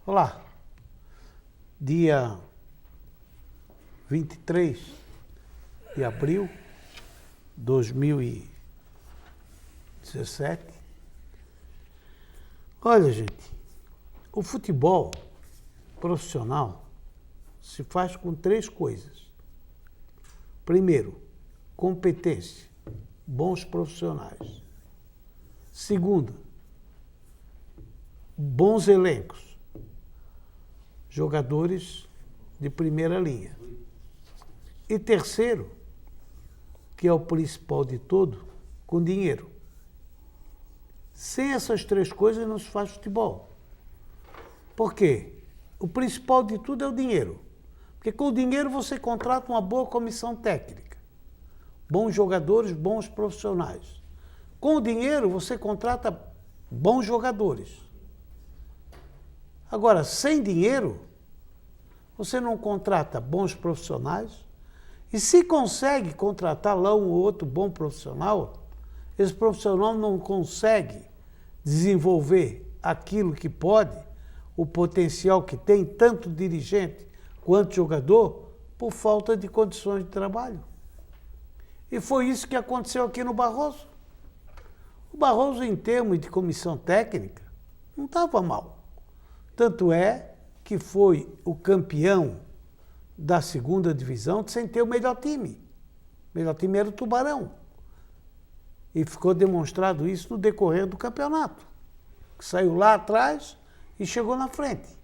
Olá, dia 23 de abril de 2017. Olha, gente, o futebol profissional se faz com 3 coisas. Primeiro, competência, bons profissionais. Segundo, bons elencos, jogadores de primeira linha. E terceiro, que é o principal de tudo, com dinheiro. Sem essas 3 coisas não se faz futebol. Por quê? O principal de tudo é o dinheiro. Porque com o dinheiro você contrata uma boa comissão técnica, bons jogadores, bons profissionais. Com o dinheiro você contrata bons jogadores. Agora, sem dinheiro, você não contrata bons profissionais. E se consegue contratar lá um ou outro bom profissional, esse profissional não consegue desenvolver aquilo que pode, o potencial que tem, tanto dirigente quanto jogador, por falta de condições de trabalho. E foi isso que aconteceu aqui no Barroso. O Barroso, em termos de comissão técnica, não estava mal. Tanto é que foi o campeão da 2ª divisão sem ter o melhor time. O melhor time era o Tubarão. E ficou demonstrado isso no decorrer do campeonato, que saiu lá atrás e chegou na frente.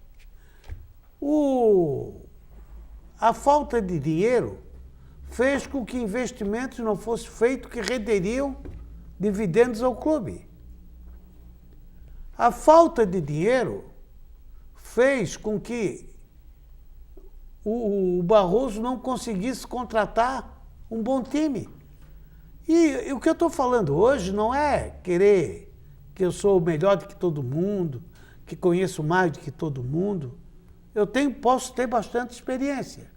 A falta de dinheiro fez com que investimentos não fossem feitos que renderiam dividendos ao clube. A falta de dinheiro fez com que o Barroso não conseguisse contratar um bom time. E o que eu estou falando hoje não é querer que eu sou melhor do que todo mundo, que conheço mais do que todo mundo. Posso ter bastante experiência.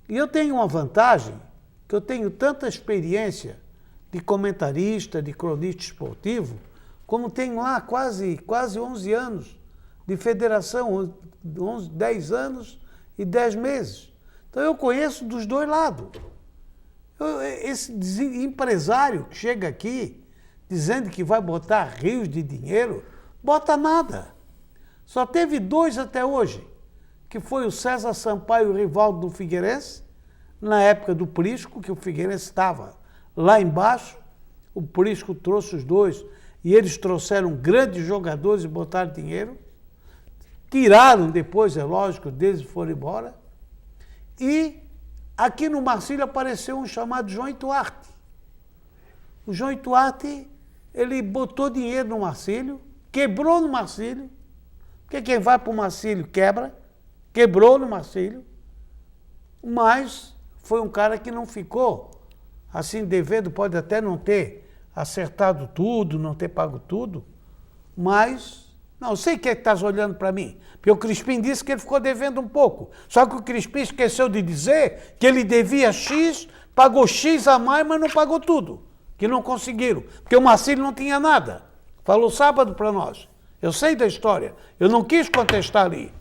E eu tenho uma vantagem, que eu tenho tanta experiência de comentarista, de cronista esportivo, como tenho lá quase 11 anos de federação, 10 anos e 10 meses. Então eu conheço dos 2 lados. Esse empresário que chega aqui dizendo que vai botar rios de dinheiro, bota nada. Só teve 2 até hoje, que foi o César Sampaio e o Rivaldo do Figueirense, na época do Prisco, que o Figueirense estava lá embaixo. O Prisco trouxe os 2 e eles trouxeram grandes jogadores e botaram dinheiro. Tiraram depois, é lógico, deles foram embora. E aqui no Marcílio apareceu um chamado João Ituarte. O João Ituarte, ele botou dinheiro no Marcílio, quebrou no Marcílio, porque quem vai para o Marcílio quebrou no Marcílio, mas foi um cara que não ficou assim devendo, pode até não ter acertado tudo, não ter pago tudo, mas não sei o que é que estás olhando para mim, porque o Crispim disse que ele ficou devendo um pouco, só que o Crispim esqueceu de dizer que ele devia X, pagou X a mais, mas não pagou tudo, que não conseguiram, porque o Marcílio não tinha nada. Falou sábado para nós. Eu sei da história, eu não quis contestar ali,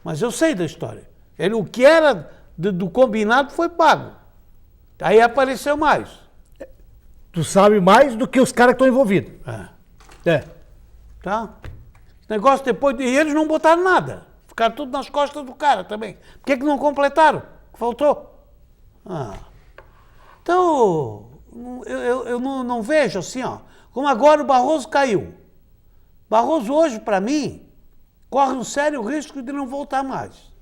mas eu sei da história. O que era do combinado foi pago. Aí apareceu mais. Tu sabe mais do que os caras que estão envolvidos. Tá? Negócio depois... E eles não botaram nada. Ficaram tudo nas costas do cara também. Por que não completaram? Faltou. Então, eu não vejo assim, ó. Como agora o Barroso caiu. Barroso hoje, para mim, corre um sério risco de não voltar mais.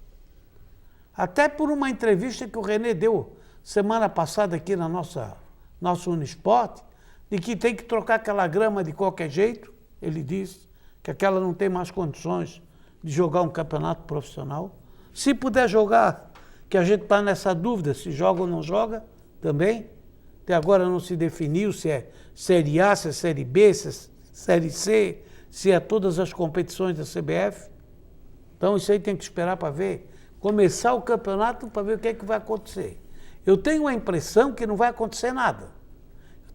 Até por uma entrevista que o René deu semana passada aqui na nosso Unisport, de que tem que trocar aquela grama de qualquer jeito. Ele disse que aquela não tem mais condições de jogar um campeonato profissional. Se puder jogar, que a gente está nessa dúvida, se joga ou não joga, também. Até agora não se definiu se é Série A, se é Série B, se é Série C, se é todas as competições da CBF. Então isso aí tem que esperar para ver. Começar o campeonato para ver o que é que vai acontecer. Eu tenho a impressão que não vai acontecer nada.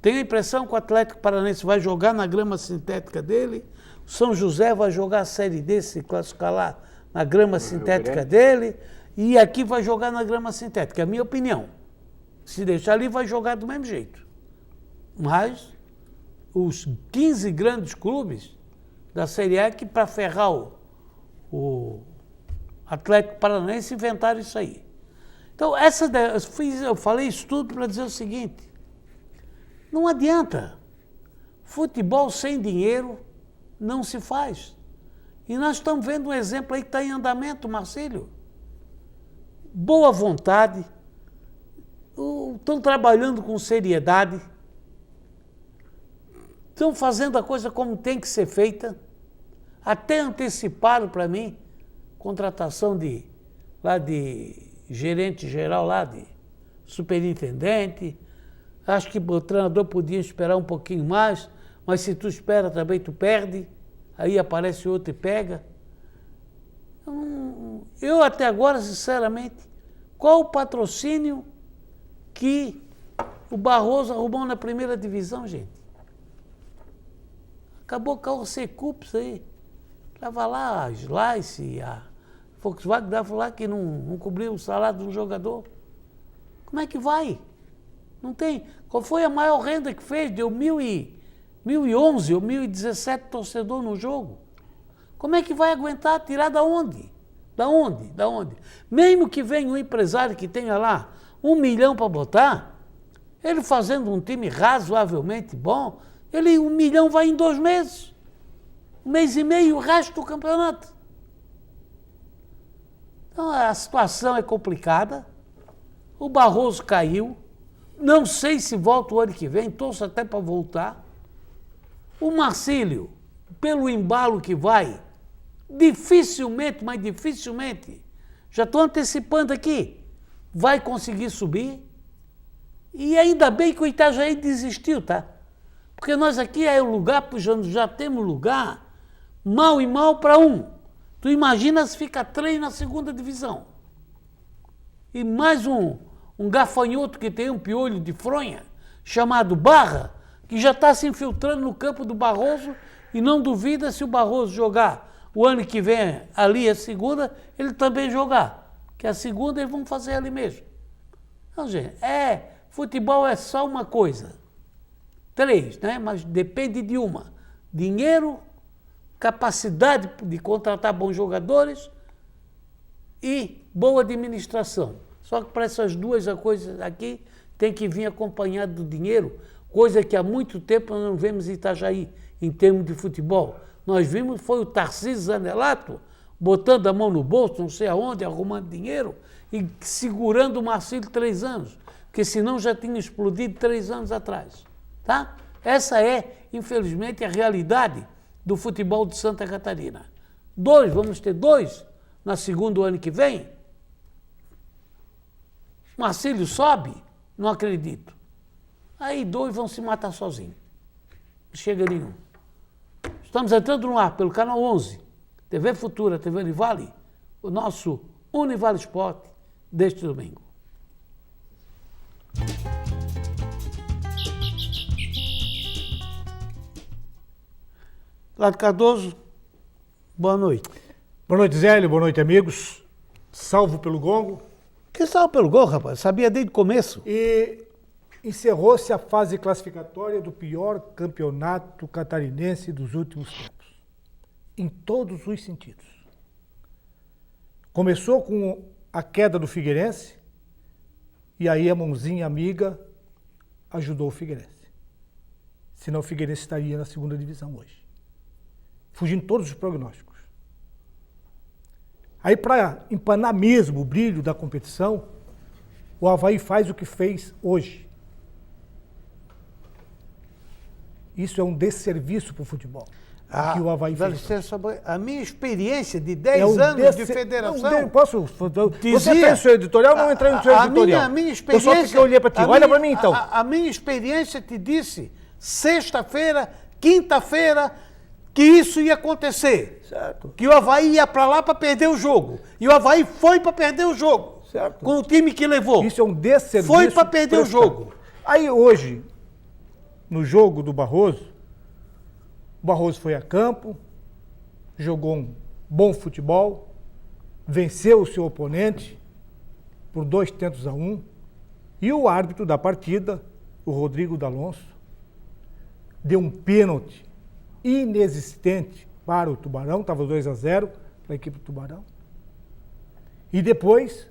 Tenho a impressão que o Atlético Paranaense vai jogar na grama sintética dele, o São José vai jogar a Série D, se classificar lá na grama sintética dele, e aqui vai jogar na grama sintética. É a minha opinião. Se deixar ali, vai jogar do mesmo jeito. Mas os 15 grandes clubes da Série A que para ferrar o Atlético Paranaense inventaram isso aí. Então, eu falei isso tudo para dizer o seguinte: não adianta. Futebol sem dinheiro não se faz. E nós estamos vendo um exemplo aí que está em andamento, Marcílio. Boa vontade, estão trabalhando com seriedade, estão fazendo a coisa como tem que ser feita. Até anteciparam para mim contratação de gerente geral lá, de superintendente. Acho que o treinador podia esperar um pouquinho mais, mas se tu espera também tu perde, aí aparece outro e pega. Eu até agora, sinceramente, qual o patrocínio que o Barroso arrumou na primeira divisão, gente? Acabou com o Secups aí. Dava lá a Slice, a Volkswagen dava lá que não cobriu o salário de um jogador. Como é que vai? Não tem. Qual foi a maior renda que fez? Deu 1.011 ou 1.017 torcedores no jogo. Como é que vai aguentar? Tirar da onde? Da onde? Mesmo que venha um empresário que tenha lá 1 milhão para botar, ele fazendo um time razoavelmente bom, 1 milhão vai em 2 meses. 1 mês e meio, o resto do campeonato. Então a situação é complicada. O Barroso caiu. Não sei se volta o ano que vem, torço até para voltar. O Marcílio, pelo embalo que vai, dificilmente, já estou antecipando aqui, vai conseguir subir. E ainda bem que o Itajaí desistiu, tá? Porque nós aqui é o lugar, já temos lugar, mal e mal para um. Tu imagina se fica 3 na segunda divisão. E mais um gafanhoto que tem um piolho de fronha, chamado Barra, que já está se infiltrando no campo do Barroso, e não duvida se o Barroso jogar o ano que vem ali a segunda, ele também jogar. Que a segunda eles vão fazer ali mesmo. Então, gente, futebol é só uma coisa. 3, né? Mas depende de uma. Dinheiro, capacidade de contratar bons jogadores e boa administração. Só que para essas duas coisas aqui tem que vir acompanhado do dinheiro, coisa que há muito tempo nós não vemos em Itajaí, em termos de futebol. Nós vimos, foi o Tarcísio Zanelato botando a mão no bolso, não sei aonde, arrumando dinheiro e segurando o Marcílio 3 anos, porque senão já tinha explodido 3 anos atrás. Tá? Essa é, infelizmente, a realidade do futebol de Santa Catarina. Vamos ter 2 na segunda ano que vem. Marcílio sobe? Não acredito. Aí 2 vão se matar sozinhos. Não chega nenhum. Estamos entrando no ar pelo canal 11, TV Futura, TV Univale, o nosso Univale Esporte deste domingo. Cláudio Cardoso, boa noite. Boa noite, Zélio. Boa noite, amigos. Salvo pelo gongo. Que salvo pelo gongo, rapaz? Sabia desde o começo. E encerrou-se a fase classificatória do pior campeonato catarinense dos últimos tempos. Em todos os sentidos. Começou com a queda do Figueirense, e aí a mãozinha amiga ajudou o Figueirense. Senão o Figueirense estaria na segunda divisão hoje. Fugindo todos os prognósticos. Aí, para empanar mesmo o brilho da competição, o Avaí faz o que fez hoje. Isso é um desserviço para o futebol. Que o Avaí fez. Licença, a minha experiência de 10 anos de federação... Não, posso? Você fez o seu editorial, não entrei no seu editorial. A minha experiência... Eu só fiquei olhando para ti. Olha para mim, então. A minha experiência te disse, sexta-feira, quinta-feira, que isso ia acontecer. Certo. Que o Avaí ia para lá para perder o jogo. E o Avaí foi para perder o jogo. Certo. Com o time que levou. Isso é um desserviço. Foi para perder o jogo. Aí hoje, no jogo do Barroso, o Barroso foi a campo, jogou um bom futebol, venceu o seu oponente por 2-1, e o árbitro da partida, o Rodrigo D'Alonso, deu um pênalti inexistente para o Tubarão, estava 2-0 para a equipe do Tubarão. E depois,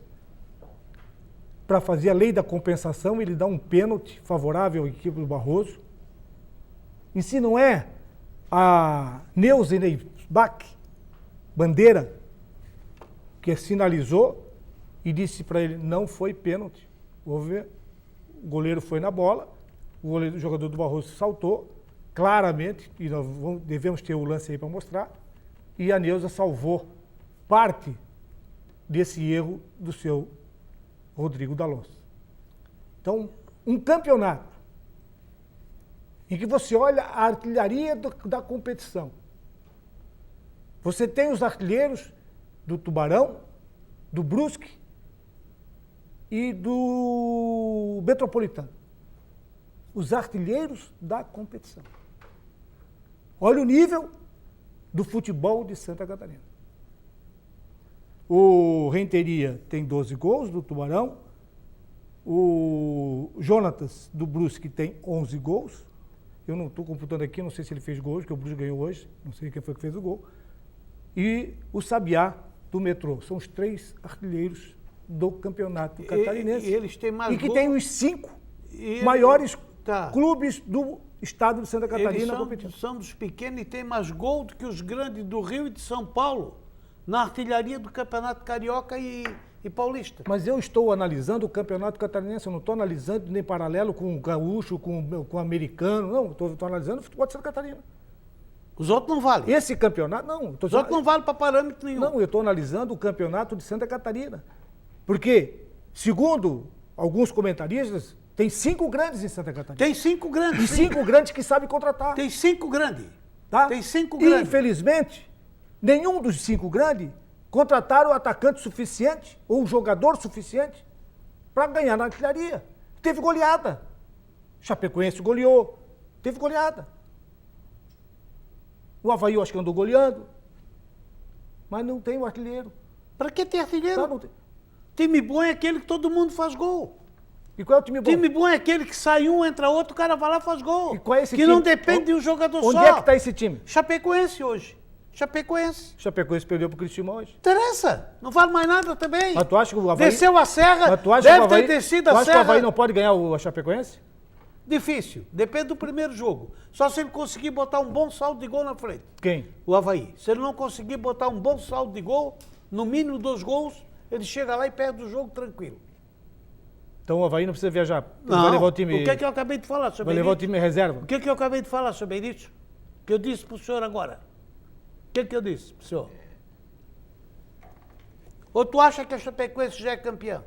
para fazer a lei da compensação, ele dá um pênalti favorável à equipe do Barroso. E se não é a Neuza Bach, Bandeira, que sinalizou e disse para ele, não foi pênalti. O goleiro foi na bola, o jogador do Barroso saltou, claramente, e nós devemos ter o lance aí para mostrar, e a Neuza salvou parte desse erro do seu Rodrigo D'Alonso. Então, um campeonato em que você olha a artilharia da competição. Você tem os artilheiros do Tubarão, do Brusque e do Metropolitano. Os artilheiros da competição. Olha o nível do futebol de Santa Catarina. O Renteria tem 12 gols do Tubarão. O Jonatas do Brusque tem 11 gols. Eu não estou computando aqui, não sei se ele fez gol hoje, porque o Brusque ganhou hoje. Não sei quem foi que fez o gol. E o Sabiá do Metrô. São os 3 artilheiros do campeonato catarinense. E eles têm mais que gol... tem os 5 maiores Tá. clubes do estado de Santa Catarina. Eles são dos pequenos e têm mais gol do que os grandes do Rio e de São Paulo na artilharia do Campeonato Carioca e Paulista. Mas eu estou analisando o campeonato catarinense, eu não estou analisando nem paralelo com o gaúcho, com o americano, não, estou analisando o futebol de Santa Catarina. Os outros não valem. Esse campeonato, não. Os outros não valem para parâmetro nenhum. Não, eu estou analisando o campeonato de Santa Catarina. Porque, segundo alguns comentaristas, tem 5 grandes em Santa Catarina. Tem 5 grandes. E 5 grandes que sabem contratar. Tem 5 grandes. Tá? Tem 5 E, grandes. infelizmente, nenhum dos 5 grandes contrataram o atacante suficiente ou o jogador suficiente para ganhar na artilharia. Teve goleada. Chapecoense goleou. Teve goleada. O Avaí eu acho que andou goleando. Mas não tem o artilheiro. Para que ter artilheiro? Tá, não tem. Time bom é aquele que todo mundo faz gol. E qual é o time bom? Time bom é aquele que sai um, entra outro, o cara vai lá e faz gol. E qual é esse que time? não depende de um jogador Onde só. é que está esse time? Chapecoense hoje. Chapecoense. Chapecoense perdeu pro Criciúma hoje. Interessa. Não vale mais nada também. Mas tu acha que o Avaí... Desceu a serra, Mas tu acha deve que o Avaí... ter descido tu a acha que o Avaí serra. não pode ganhar a Chapecoense? Difícil. Depende do primeiro jogo. Só se ele conseguir botar um bom saldo de gol na frente. Quem? O Avaí. Se ele não conseguir botar um bom saldo de gol, no mínimo 2 gols, ele chega lá e perde o jogo tranquilo. Então o Avaí não precisa viajar. Não. Vai levar o time... O que é que eu acabei de falar sobre Vai levar o isso? time em reserva? O que é que eu acabei de falar sobre isso? Que eu disse para o senhor agora. O que é que eu disse para o senhor? Ou tu acha que a Chapecoense já é campeã?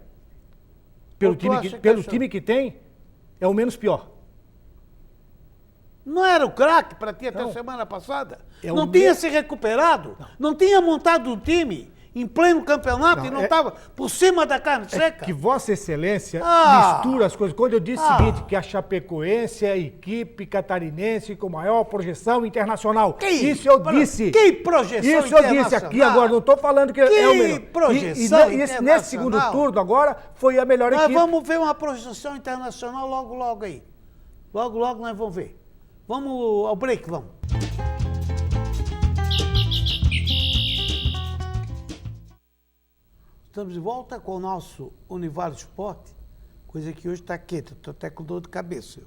Pelo Ou tu time acha que, que pelo essa- time que tem, é o menos pior. Não era o craque para ti até Não. a semana passada? É o Não me- tinha se recuperado? Não tinha montado o time em pleno campeonato Não, e não é- estava por cima da carne seca? Que Vossa Excelência Ah! mistura as coisas. Quando eu disse Ah! o seguinte, que a Chapecoense é a equipe catarinense com maior projeção internacional. Isso eu disse. Que projeção Isso eu disse aqui internacional? agora, não estou falando que é o melhor. projeção Nesse segundo internacional? turno agora, foi a melhor Nós equipe. vamos ver uma projeção internacional logo, logo aí. Logo, logo nós vamos ver. Vamos ao break, vamos. Estamos de volta com o nosso Univale Esporte, coisa que hoje está quieta, estou até com dor de cabeça.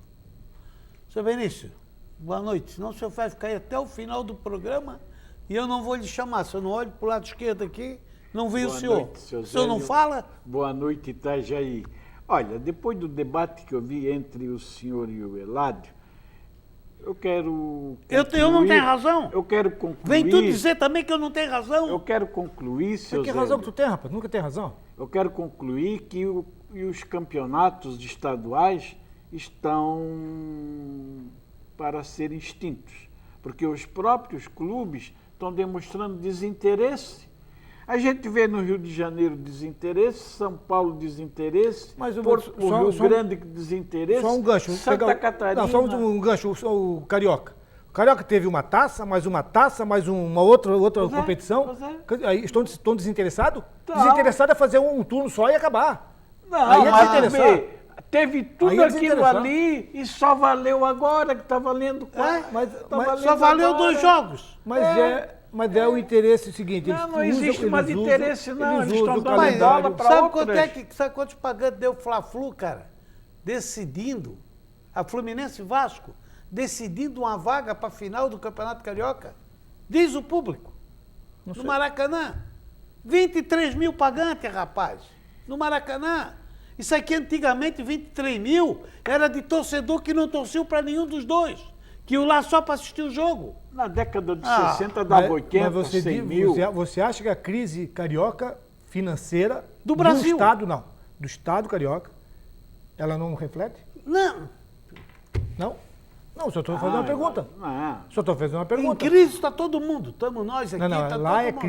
Seu Benício, boa noite. Senão o senhor vai ficar aí até o final do programa e eu não vou lhe chamar. Se eu não olho para o lado esquerdo aqui, não vi o Boa senhor. noite, seu O senhor não Zélio. fala? Boa noite, Itajaí. Olha, depois do debate que eu vi entre o senhor e o Eládio, eu quero Eu não concluir- tenho razão? Eu quero concluir... Vem tu dizer também que eu não tenho razão? Eu quero concluir, seu Que Zélio, razão que tu tem, rapaz? Nunca tem razão. eu quero concluir que os campeonatos estaduais estão para serem extintos, porque os próprios clubes estão demonstrando desinteresse. A gente vê no Rio de Janeiro desinteresse, São Paulo desinteresse, Mas Porto Rio Grande desinteresse, Só um gancho. Santa Pegar- Catarina... Não, só um gancho, o Carioca. Carioca teve uma taça, mais uma outra Pois é, competição. pois Aí estão desinteressados? Não. Desinteressado é fazer um turno só e acabar. Não, Aí é mas desinteressado. vê, teve tudo Aí é aquilo desinteressado. ali e só valeu agora, que está valendo quatro. mas Tá valendo Só valeu agora. 2 jogos. Mas é o interesse seguinte. Não, eles não existe usam- mais eles interesse, não. Eles usam estão o dando Mas bola para sabe outras. sabe quantos pagantes deu o Fla-Flu, cara? Decidindo, a Fluminense e Vasco, decidindo uma vaga para a final do Campeonato Carioca. Diz o público. Não No sei. Maracanã. 23 mil pagantes, rapaz. No Maracanã. Isso aqui antigamente, 23 mil, era de torcedor que não torceu para nenhum dos dois. Que ia lá só para assistir o jogo. Na década de Ah, 60 dava 80, mas você, 100 mil. você acha que a crise carioca financeira Do Brasil. Estado, não, do Estado carioca, ela não reflete? Não. Não? Não, só estou fazendo uma pergunta. Não. Só estou fazendo uma Em pergunta. crise está todo mundo. Estamos nós aqui. Não, tá lá todo é mundo.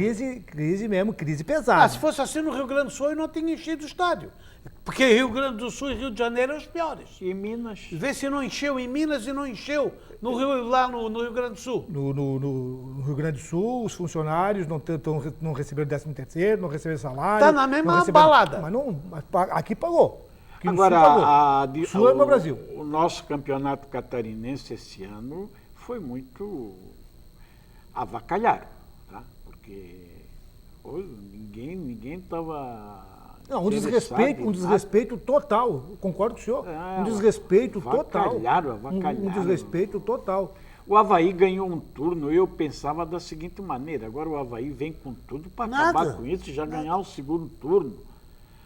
crise mesmo, crise pesada. Ah, se fosse assim no Rio Grande do Sul, eu não tinha enchido o estádio. Porque Rio Grande do Sul e Rio de Janeiro são os piores. E Minas. Vê se não encheu em Minas e não encheu no Rio, lá no Rio Grande do Sul. No Rio Grande do Sul, os funcionários não receberam 13º, não receberam salário. Tá na mesma não receberam- balada. Mas não, aqui pagou. Aqui no Agora, Sul pagou. O Sul é no Brasil. o nosso campeonato catarinense esse ano foi muito avacalhado, tá? Porque ninguém estava. Não, um desrespeito total. Eu concordo com o senhor. É, Um desrespeito total. avacalharam. Um desrespeito total. O Avaí ganhou um turno, eu pensava da seguinte maneira, agora o Avaí vem com tudo para Nada. acabar com isso e já ganhar o segundo turno.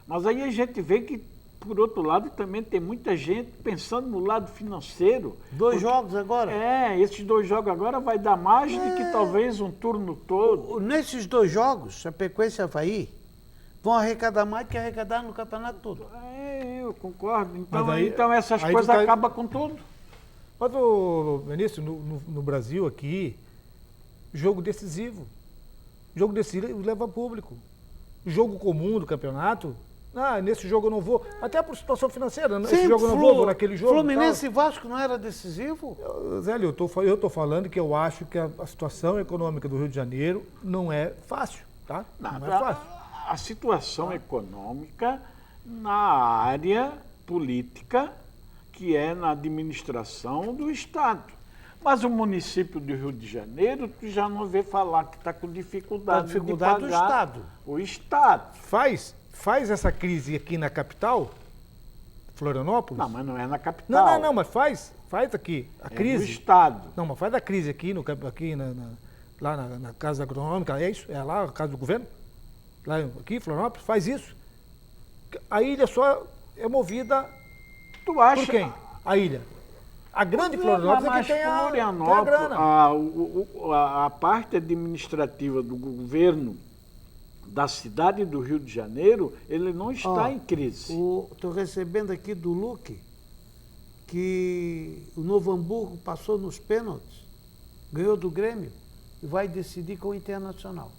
Mas aí a gente vê que, por outro lado, também tem muita gente pensando no lado financeiro. 2 jogos agora. Esses 2 jogos agora vai dar mais do que talvez um turno todo. Nesses 2 jogos, Chapecoense e Avaí, vão arrecadar mais do que arrecadaram no campeonato todo. Eu concordo. Então, Mas aí- então essas aí tu coisas tá- acabam com tudo. Mas, Benício, no Brasil aqui, jogo decisivo. Jogo decisivo leva público. Jogo comum do campeonato, nesse jogo eu não vou. Até por situação financeira, nesse jogo eu não vou naquele jogo. Fluminense e Vasco não era decisivo? Zélio, eu tô falando que eu acho que a situação econômica do Rio de Janeiro não é fácil, tá? Não é fácil. A situação econômica na área política, que é na administração do Estado. Mas o município do Rio de Janeiro, tu já não vê falar que está com dificuldade, Tá dificuldade de do pagar Estado. o Estado. Faz essa crise aqui na capital, Florianópolis. Não, mas não é na capital. Não, mas faz aqui a É do crise. Estado. Não, mas faz a crise aqui, lá na Casa Agronômica, é isso? É lá a casa do governo? Lá aqui, Florianópolis, faz isso. A ilha só é movida Tu acha? por quem? A ilha. A grande Florianópolis é Mas que tem a Florianópolis, grana. a parte administrativa do governo da cidade do Rio de Janeiro, ele não está em crise. Estou recebendo aqui do Luque que o Novo Hamburgo passou nos pênaltis, ganhou do Grêmio e vai decidir com o Internacional.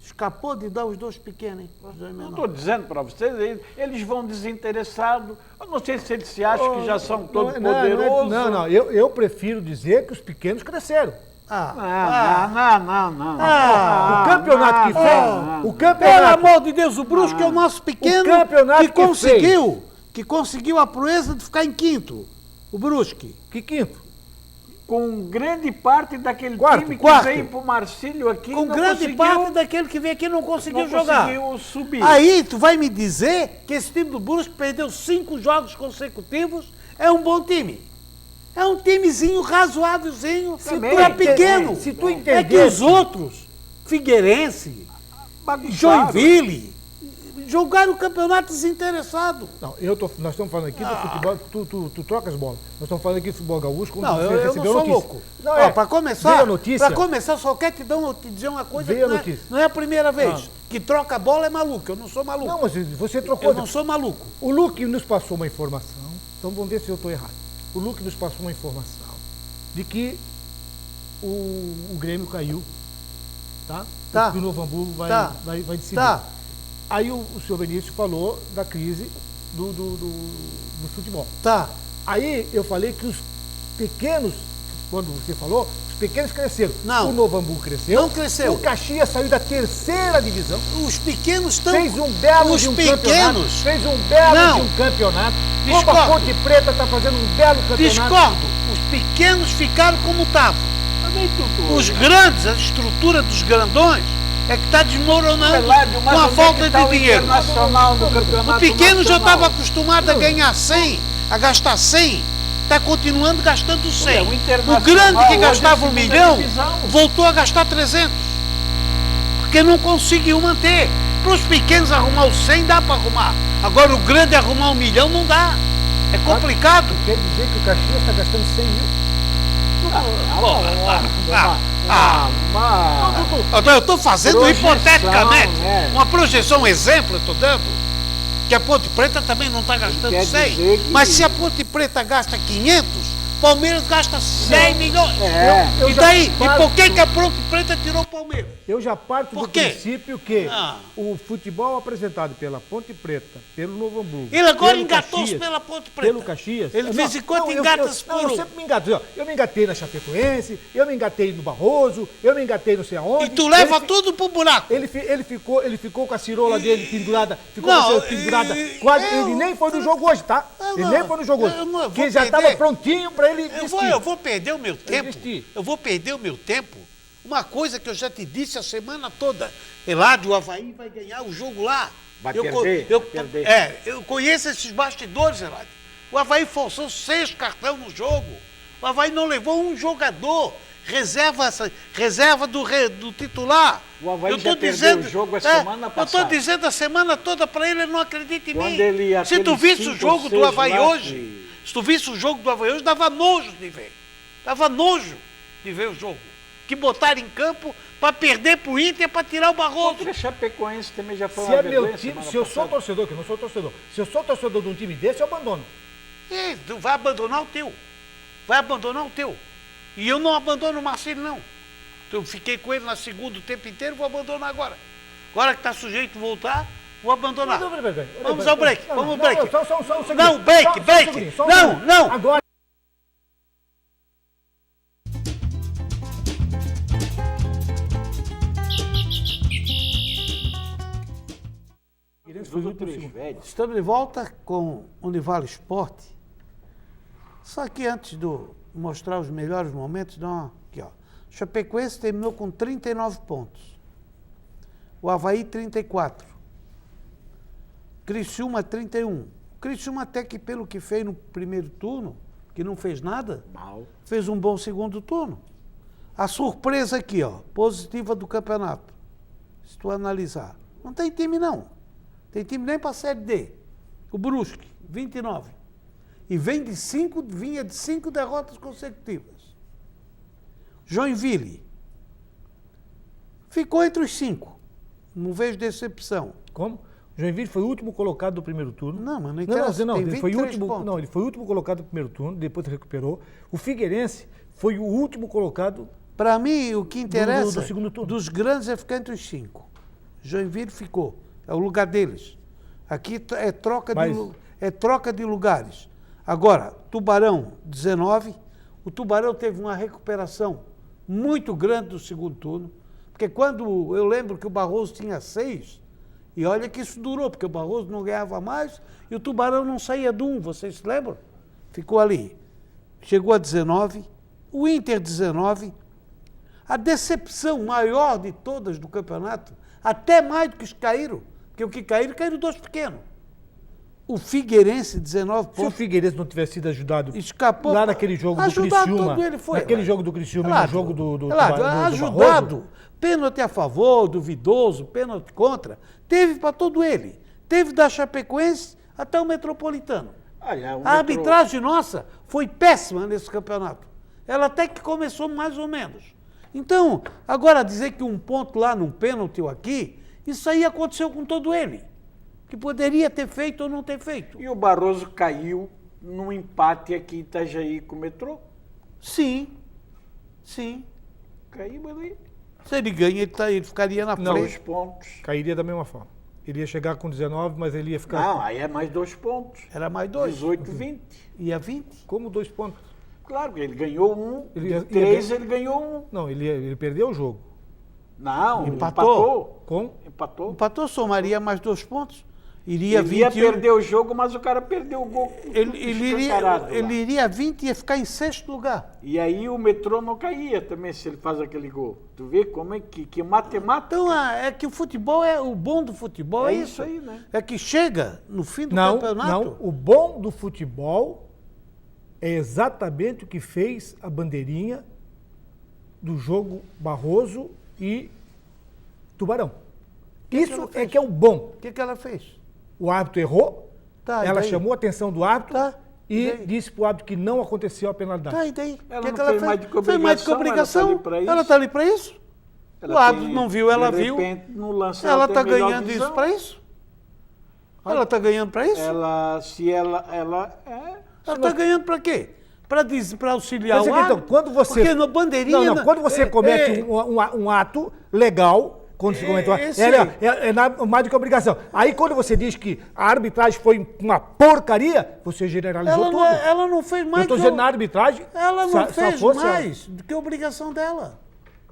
Escapou de dar os 2 pequenos, hein? Os 2 Não menores. estou dizendo para vocês, eles vão desinteressados. Eu não sei se eles se acham que já são todos poderosos. Não, eu prefiro dizer que os pequenos cresceram. Não. O campeonato que fez. O Pelo campeonato. amor de Deus, o Brusque é o nosso pequeno O campeonato que conseguiu a proeza de ficar em 5º. O Brusque. Que quinto? Com grande parte daquele Quarto, time que quarto. veio para o Marcílio aqui, Com não grande conseguiu, parte daquele que veio aqui não conseguiu não jogar. conseguiu subir. Aí tu vai me dizer que esse time do Brusque perdeu 5 jogos consecutivos, é um bom time. É um timezinho razoávelzinho, Também. para pequeno. Se tu É que entender. os outros, Figueirense, Bagunçado. Joinville, jogaram o campeonato desinteressado. Não, nós estamos falando aqui do futebol, tu trocas bola. Nós estamos falando aqui do futebol gaúcho, como Não, você eu não recebeu sou notícia. louco. Não, Ó, para começar, notícia. só quero te dizer uma coisa Veio que a notícia. não é a primeira vez. Que troca a bola é maluco, eu não sou maluco. Não, mas você trocou. Eu não sou maluco. O Luque nos passou uma informação, então vamos ver se eu estou errado. O Luque nos passou uma informação de que o Grêmio caiu, tá? Tá. Que o Novo Hamburgo vai decidir. Tá. Aí o senhor Benício falou da crise do futebol. Tá. Aí eu falei que os pequenos quando você falou, os pequenos cresceram. Não. O Novo Hamburgo cresceu. Não cresceu. O Caxias saiu da 3ª divisão. Os pequenos estão... Fez um belo Os de um pequenos... campeonato. Fez um belo Não. de um campeonato. Como Discordo. a Ponte Preta está fazendo um belo campeonato. Discordo. Os pequenos ficaram como estavam. Também tudo. Os grandes, a estrutura dos grandões, é que está desmoronando com a falta de dinheiro. Nacional no campeonato O pequeno já nacional. estava acostumado a ganhar 100, a gastar 100, está continuando gastando 100. O Internacional O grande que hoje gastava é 1 segunda milhão, divisão. voltou a gastar 300. Porque não conseguiu manter. Para os pequenos arrumar o 100 dá para arrumar. Agora o grande arrumar 1 milhão não dá. É complicado. Quer dizer que o Caxias está gastando 100 mil. Eu estou fazendo Projeção, hipoteticamente né? uma projeção, um exemplo, eu estou dando, que a Ponte Preta também não está gastando Quer 100. dizer que- Mas se a Ponte Preta gasta 500, Palmeiras gasta 100 milhões. É. Eu E já daí? parto- E por que a Ponte Preta tirou o Palmeiras? Eu já parto Por do quê? princípio que Ah. o futebol apresentado pela Ponte Preta, pelo Novo Hamburgo, Ele agora pelo engatou-se Caxias, pela Ponte Preta. pelo Caxias. Ele de vez em quando eu engata-se por um. sempre me engato. Ó, eu me engatei na Chapecoense, eu me engatei no Barroso, eu me engatei não sei aonde. E tu leva Ele fi- tudo pro buraco. Ele ficou com a cirola dele pendurada, ficou Não, com a cirola pendurada. Quase, ele nem foi no jogo hoje, tá? Ele nem foi no jogo hoje. eu não- eu vou Porque já perder. estava prontinho para ele vestir. Eu vou perder o meu tempo. vestir. Eu vou perder o meu tempo. Uma coisa que eu já te disse a semana toda. Eládio, o Avaí vai ganhar o jogo lá. Vai eu, perder, eu, vai perder. eu conheço esses bastidores, Eládio. O Avaí forçou 6 cartões no jogo. O Avaí não levou um jogador. Reserva do titular. O Avaí Eu já tô perdeu o jogo a semana Eu passada. estou dizendo a semana toda para ele não acredita em Quando mim. ele ia Se tu aqueles visse o 5 jogo ou do 6 Avaí lá hoje, que- se tu visse o jogo do Avaí hoje, dava nojo de ver. Dava nojo de ver o jogo. Que botaram em campo para perder pro Inter, para tirar o Barroso. Contra a Chapecoense também já foi Se uma é meu vergonha time, semana se eu sou passada. torcedor, que eu não sou torcedor, se eu sou torcedor de um time desse, eu abandono. E tu vai abandonar o teu. Vai abandonar o teu. E eu não abandono o Marcelo, não. Eu fiquei com ele na segunda o tempo inteiro, vou abandonar agora. Agora que está sujeito a voltar, vou abandonar. Vamos ao break, vamos ao break. Só um segundo. Não, break, Só um break. segundinho, só um Não, segundo. não. Agora. Os outros velhos. Estamos de volta com o Univale Esporte. Só que antes de mostrar os melhores momentos, aqui, ó. Chapecoense terminou com 39 pontos. O Avaí 34. Criciúma 31. O Criciúma até que pelo que fez no primeiro turno, que não fez nada, Mal. fez um bom segundo turno. A surpresa aqui, ó, positiva do campeonato. Se tu analisar, não tem time não. Tem time nem para a Série D. O Brusque, 29. E vinha de 5 derrotas consecutivas. Joinville ficou entre os 5. Não vejo decepção. Como? Joinville foi o último colocado do primeiro turno. Não, mas não interessa, não, tem ele foi o 23 último, pontos. não, ele foi o último colocado do primeiro turno, depois recuperou. O Figueirense foi o último colocado. Para mim, o que interessa do segundo turno. dos grandes é ficar entre os 5. Joinville ficou. É o lugar deles. Aqui é troca, Mas- é troca de lugares. Agora, Tubarão, 19. O Tubarão teve uma recuperação muito grande do segundo turno. Porque quando eu lembro que o Barroso tinha 6, e olha que isso durou, porque o Barroso não ganhava mais e o Tubarão não saía de 1, vocês se lembram? Ficou ali. Chegou a 19, o Inter 19. A decepção maior de todas do campeonato, até mais do que os que caíram, porque o que caíram 2 pequenos. O Figueirense, 19 Se o pontos. Figueirense não tivesse sido ajudado Escapou. lá naquele jogo do Ajudado Criciúma, todo ele foi, naquele Eládio. jogo do Criciúma e no Eládio, jogo do Eládio, Barroso, ajudado. Pênalti a favor, duvidoso, pênalti contra. Teve para todo ele. Teve da Chapecoense até o Metropolitano. Olha, o A arbitragem nossa foi péssima nesse campeonato. Ela até que começou mais ou menos. Então, agora dizer que um ponto lá num pênalti ou aqui, isso aí aconteceu com todo ele. Que poderia ter feito ou não ter feito. E o Barroso caiu num empate aqui em Itajaí com o metrô. Sim, sim. Caiu ali. Se ele ganha, ele ficaria na Não, 2 frente. pontos. Cairia da mesma forma. Ele ia chegar com 19, mas ele ia ficar Não, aí é mais 2 pontos. Era mais 2. 18, 20. Ia 20. como 2 pontos. claro, ele ganhou um, Ele- de 3 ele ganhou um. Não, ele perdeu o jogo. Não, Empatou. Com? Empatou. Empatou, somaria mais 2 pontos. Iria Ele ia 21. perder o jogo, mas o cara perdeu o gol. escancarado lá. Ele iria 20 e ia ficar em 6º lugar. E aí o metrô não caía também se ele faz aquele gol. Tu vê como é que matemática. Então, é que o futebol o bom do futebol é, É isso isso aí, né? É que chega no fim do Não, campeonato. não. O bom do futebol é exatamente o que fez a bandeirinha do jogo Barroso e Tubarão. Isso é que é o bom. O que ela fez? O árbitro errou, Tá, e ela daí? chamou a atenção do árbitro Tá, e e daí? disse para o árbitro que não aconteceu a penalidade. Tá, e daí? Ela O que não ela fez fez? mais do que Fez mais do que obrigação, obrigação. ela tá ali pra Ela isso. está ali para isso. O árbitro tem- não viu, ela de viu. repente, no lance Ela tem está melhor ganhando visão. isso para isso. Ela está ganhando para isso. Ela Está ganhando para quê? Para auxiliar Mas, o então, árbitro. quando você. Porque no bandeirinha... Não, quando você comete um ato legal, quando se comete um ato, esse- mais do que obrigação. Aí quando você diz que a arbitragem foi uma porcaria, você generalizou tudo. Ela não fez Eu mais estou que dizendo na arbitragem. Ela não se fez fosse mais do que a obrigação dela.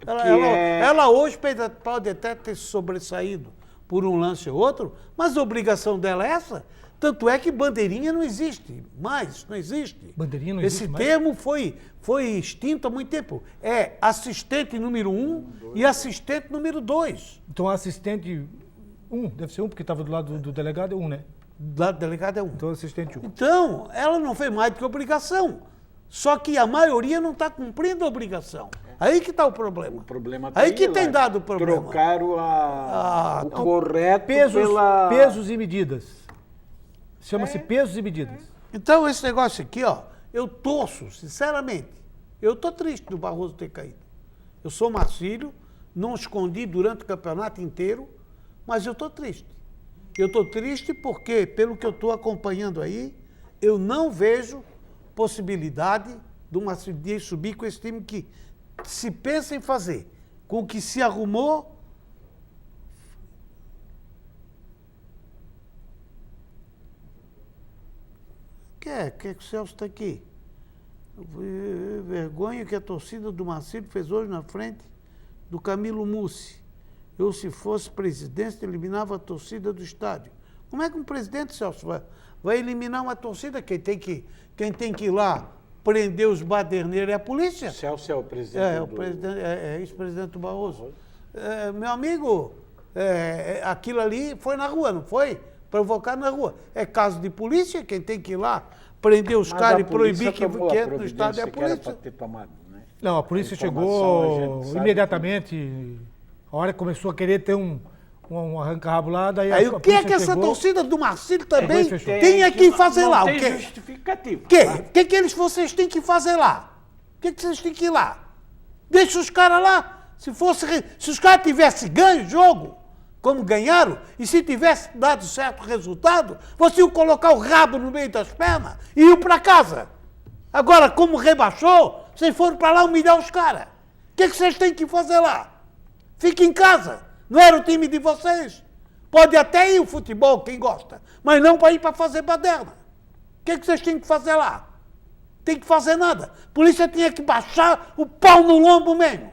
Ela, Que ela- é- ela hoje pode até ter se sobressaído por um lance ou outro, mas a obrigação dela é essa. Tanto é que bandeirinha não existe mais, não existe. Bandeirinha não existe Esse mais? termo foi extinto há muito tempo. É assistente número 1 e assistente número 2. Então assistente 1, deve ser 1, porque estava do lado do delegado, é 1, né? Da delegada é 1. Então assistente 1. Então, ela não fez mais do que obrigação. Só que a maioria não está cumprindo a obrigação. Aí que está o problema. O problema tá aí que lá. tem dado o problema. Trocaram o correto Pesos e medidas. É. Chama-se pesos e medidas. Então, esse negócio aqui, ó, eu torço, sinceramente. Eu estou triste do Barroso ter caído. Eu sou Marcílio, não escondi durante o campeonato inteiro, mas eu estou triste. Eu estou triste porque, pelo que eu estou acompanhando aí, eu não vejo possibilidade de subir com esse time que se pensa em fazer, com o que se arrumou. Que o Celso está aqui? Vergonha que a torcida do Marcílio fez hoje na frente do Camilo Mussi. Eu, se fosse presidente, eliminava a torcida do estádio. Como é que um presidente, Celso, vai eliminar uma torcida? Quem tem que ir lá prender os baderneiros é a polícia. Celso é o presidente É ex-presidente do Barroso. Meu amigo, aquilo ali foi na rua, não foi? Provocado na rua. É caso de polícia, quem tem que ir lá prender os caras e proibir que entre no estádio é a polícia. Ter tomado, né? Não, a polícia A informação, a chegou gente sabe imediatamente. A hora que começou a querer ter um arranca-rabo lá, daí Aí a o que é polícia que essa chegou. torcida do Marcílio também Depois fechou. tem que fazer não lá? tem O quê? justificativo. O que vocês têm que fazer lá? O que vocês têm que ir lá? Deixa os caras lá. Se os caras tivessem ganho o jogo, como ganharam, e se tivesse dado certo resultado, vocês iam colocar o rabo no meio das pernas e iam para casa. Agora, como rebaixou, vocês foram para lá humilhar os caras. O que vocês têm que fazer lá? Fiquem em casa. Não era o time de vocês. Pode até ir o futebol, quem gosta, mas não para ir para fazer baderna. O que vocês têm que fazer lá? Tem que fazer nada. A polícia tinha que baixar o pau no lombo mesmo.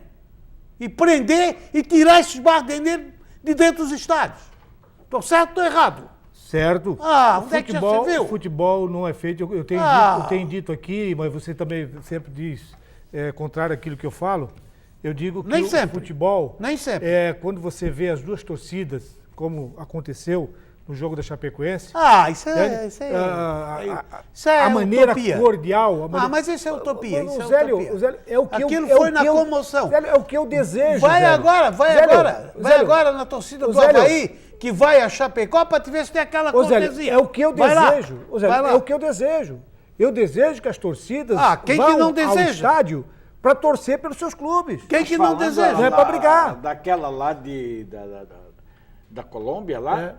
E prender e tirar esses baderneiros de dentro dos estádios. Estou certo ou estou errado? Certo. Onde é que já se viu? O futebol não é feito. Eu tenho dito aqui, mas você também sempre diz contrário àquilo que eu falo. Eu digo que Nem o sempre. futebol Nem sempre. quando você vê as duas torcidas, como aconteceu no jogo da Chapecoense. Isso é A maneira utopia. cordial. Mas isso é utopia. Isso é Zélio, utopia. o Zélio, é o que Aquilo eu, foi é o na que eu- comoção. Zélio, é o que eu desejo. Vai Zélio. agora, vai Zélio, agora na torcida do Zélio. Avaí, que vai a Chapecó para te ver se tem aquela Ô, Zélio, cortesia. é o que eu Vai lá. desejo. Ô, Zélio, Vai lá. é o que eu desejo. Eu desejo que as torcidas Quem que vão não ao deseja? estádio para torcer pelos seus clubes. Quem que não Falando deseja? Não é pra brigar. Daquela lá da Colômbia lá.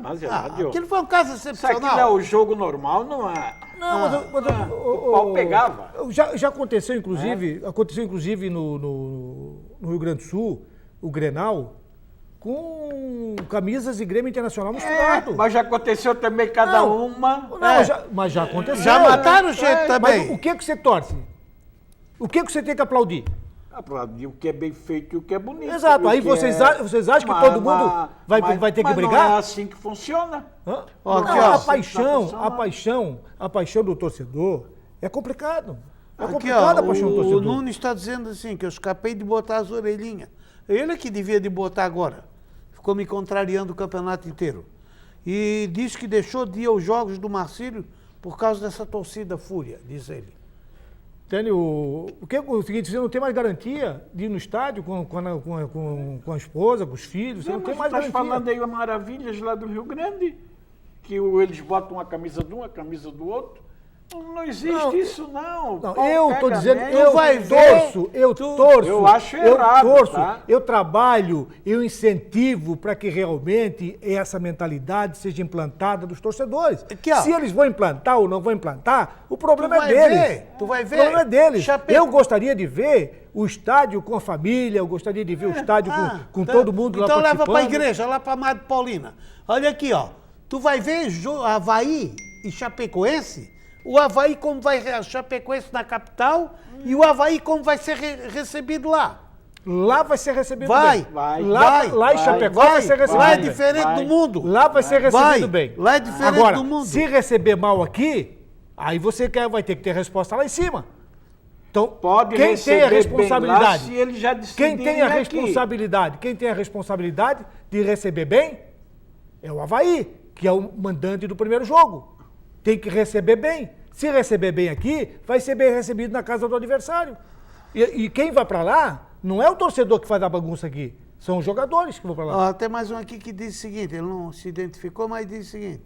Mas Aquilo foi um caso se aquilo é excepcional. o jogo normal, não é. Não, mas o pau pegava. Já aconteceu, inclusive, no Rio Grande do Sul, o Grenal, com camisas e Grêmio Internacional misturado. Mas já aconteceu também cada Não, uma. Não, mas já aconteceu. Já mataram gente também. Mas o que você torce? O que você tem que aplaudir? Aplaudir o que é bem feito e o que é bonito. Exato. E o Aí que vocês acham que Mas- todo mundo vai ter que mas brigar? Não é assim que funciona. Hã? Ó, Não, aqui, ó. a paixão do torcedor é complicado. É Aqui, complicada ó, a paixão do o torcedor. Nunes está dizendo assim, que eu escapei de botar as orelhinhas. Ele é que devia de botar agora. Ficou me contrariando o campeonato inteiro. E diz que deixou de ir aos jogos do Marcílio por causa dessa torcida fúria, diz ele. Entende? O seguinte, você não tem mais garantia de ir no estádio com a esposa, com os filhos, você não tem mais Estás garantia. falando aí maravilhas lá do Rio Grande, que eles botam uma camisa de um, a camisa do outro. Não existe Não, isso, não. Não, Pau eu pega estou dizendo, mesmo. eu vai ver, torço. Eu acho errado, torço, tá? eu trabalho, eu incentivo para que realmente essa mentalidade seja implantada dos torcedores. Aqui, ó. Se eles vão implantar ou não vão implantar, o problema Tu é vai deles. ver, tu vai ver. O problema é deles. Chape- Eu gostaria de ver o estádio com a família, eu gostaria de ver o estádio com Então- todo mundo lá Então leva participando. para a igreja, lá para Madre Paulina. Olha aqui, ó. Tu vai ver Avaí e Chapecoense. O Avaí como vai a Chapecoense na capital e o Avaí como vai ser recebido lá. Lá vai ser recebido Vai, bem. vai, lá em vai, Chapecó vai ser recebido Lá é bem. diferente Vai. do mundo. Lá vai ser recebido Vai. bem. Lá é diferente Agora, do mundo. se receber mal aqui, aí você vai ter que ter resposta lá em cima. Então, Pode quem tem a receber bem lá responsabilidade? se ele já decidir Quem tem a ir aqui. responsabilidade? Quem tem a responsabilidade de receber bem é o Avaí, que é o mandante do primeiro jogo. Tem que receber bem. Se receber bem aqui, vai ser bem recebido na casa do adversário. E quem vai para lá não é o torcedor que faz a bagunça aqui, são os jogadores que vão para lá. Ó, tem mais um aqui que diz o seguinte, ele não se identificou, mas diz o seguinte,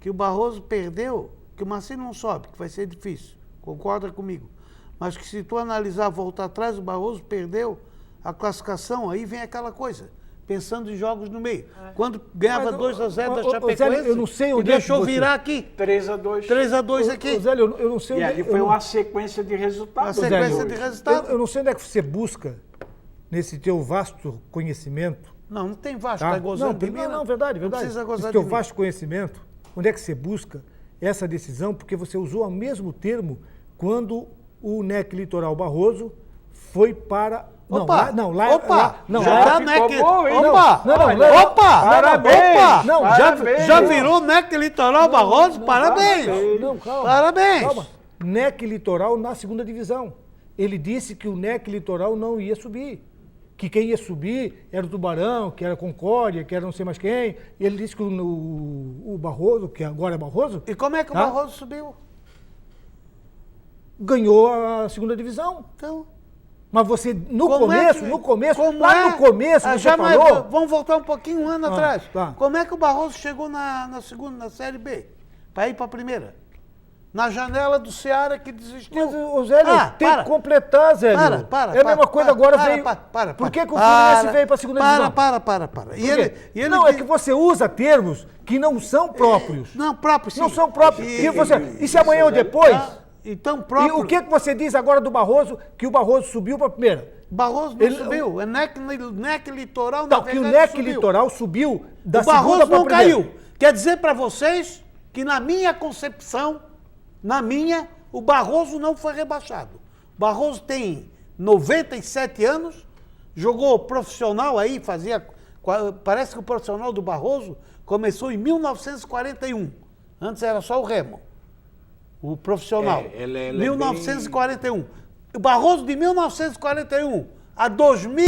que o Barroso perdeu, que o Marcelo não sobe, que vai ser difícil, concorda comigo. Mas que se tu analisar, voltar atrás, o Barroso perdeu a classificação, aí vem aquela coisa, pensando em jogos no meio. Quando ganhava Mas, 2-0 da ô, Chapecoense, Zélio, eu não sei onde e é deixou que você- virar aqui, 3-2. 3-2 aqui. Ô, Zélio, eu não sei E onde ali eu foi não- uma sequência de resultados. Uma sequência Zélio, de resultado. eu não sei onde é que você busca, nesse teu vasto conhecimento. Não, não tem Vasco, Tá? tá gozando de mim, não, verdade. Não precisa Esse gozar teu de mim. vasto conhecimento, onde é que você busca essa decisão? Porque você usou o mesmo termo quando o NEC Litoral Barroso foi para... Opa, não, lá já tá ficou NEC. bom, hein? Opa, Não, não, olha, não. opa, Parabéns, opa, não, parabéns. já virou NEC Litoral Barroso, parabéns. Não, calma. Parabéns. Calma. NEC Litoral na segunda divisão. Ele disse que o NEC Litoral não ia subir. Que quem ia subir era o Tubarão, que era Concórdia, que era não sei mais quem. E ele disse que o Barroso, que agora é Barroso, E como é que o Tá? Barroso subiu? ganhou a segunda divisão. Então, Mas você, no como é começo, que- no começo, como lá é? no começo, Ah, você já, mas falou... vamos voltar um pouquinho, um ano atrás. tá. Como é que o Barroso chegou na segunda, na Série B? Para ir para a primeira? Na janela do Ceará que desistiu. Mas, ô, Zélio, tem para. que completar, Zélio. Para, É a mesma coisa agora veio... Por que que o Fluminense veio para a segunda divisão? Para. Por E quê? ele Não, é diz- que você usa termos que não são próprios. Não, próprio sim. Não são próprios. E se amanhã ou depois... Então, E próprio. o que você diz agora do Barroso, que o Barroso subiu para a primeira? Barroso não Ele- subiu. É NEC Litoral, Não, na que o verdade, NEC subiu. Litoral subiu da O segunda Barroso para a não primeira. caiu. Quer dizer para vocês que na minha concepção, o Barroso não foi rebaixado. O Barroso tem 97 anos, jogou profissional aí, parece que o profissional do Barroso começou em 1941. Antes era só o Remo. O profissional. Ele é 1941. O Barroso de 1941 a 2000,